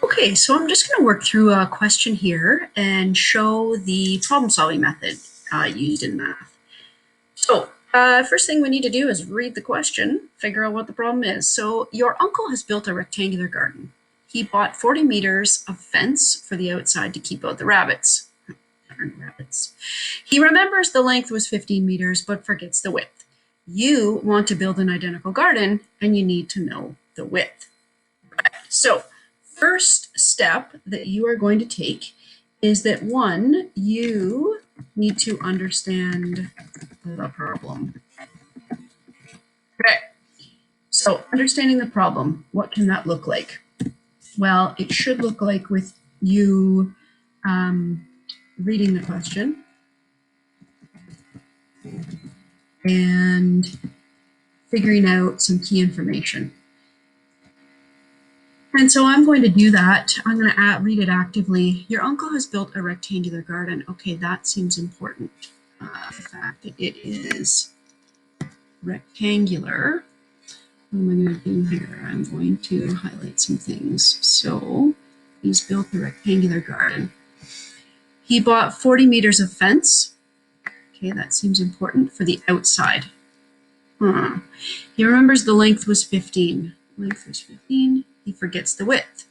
Okay, so I'm just going to work through a question here and show the problem-solving method used in math. So first thing we need to do is read the question, figure out what the problem is. So your uncle has built a rectangular garden. He bought 40 meters of fence for the outside to keep out the rabbits. He remembers the length was 15 meters, but forgets the width. You want to build an identical garden, and you need to know the width. So first step that you are going to take is that one, you need to understand the problem. Okay, so understanding the problem, what can that look like? Well, it should look like with you reading the question and figuring out some key information. And so I'm going to do that. I'm going to read it actively. Your uncle has built a rectangular garden. Okay, that seems important. The fact that it is rectangular. What am I going to do here? I'm going to highlight some things. So he's built a rectangular garden. He bought 40 meters of fence. Okay, that seems important for the outside. He remembers the length was 15. Length was 15. He forgets the width.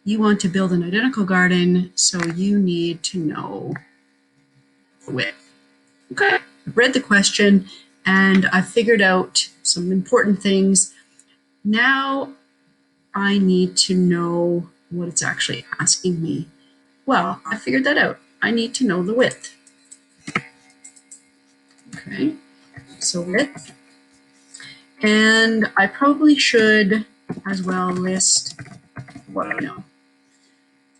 You want to build an identical garden, so you need to know the width. Okay, I've read the question and I've figured out some important things. Now I need to know what it's actually asking me. Well, I figured that out. I need to know the width. Okay, so width. And I probably should as well list what I know.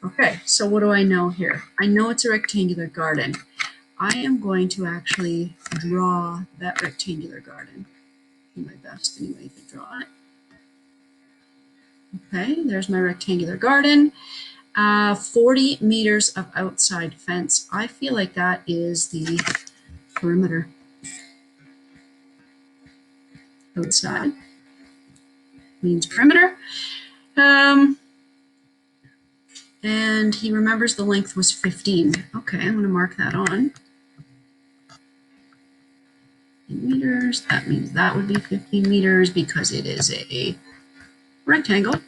Okay, so what do I know here? I know it's a rectangular garden. I am going to actually draw that rectangular garden. Do my best anyway to draw it. Okay, there's my rectangular garden. 40 meters of outside fence. I feel like that is the perimeter. Outside means perimeter. And he remembers the length was 15. Okay, I'm going to mark that on. Meters, that means that would be 15 meters because it is a rectangle.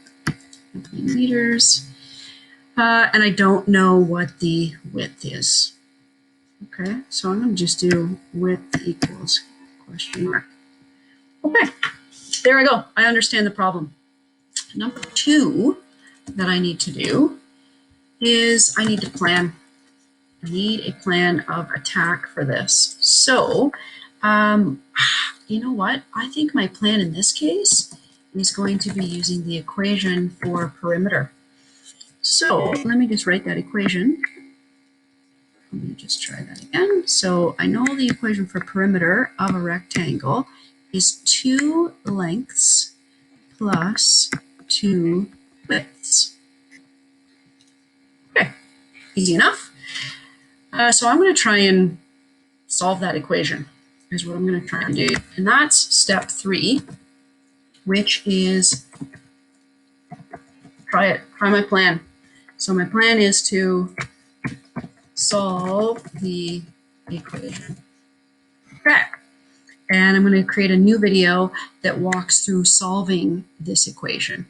15 meters. And I don't know what the width is. Okay, so I'm going to just do width equals question mark. Okay, there I go. I understand the problem. Number two that I need to do is I need to plan. I need a plan of attack for this. So, you know what? I think my plan in this case is going to be using the equation for perimeter. So let me just write that equation. Let me just try that again. So I know the equation for perimeter of a rectangle is 2 lengths plus 2 widths. Okay, easy enough. So I'm going to try and solve that equation is what I'm going to try and do. And that's step 3, which is try my plan. So my plan is to solve the equation. Okay. And I'm going to create a new video that walks through solving this equation.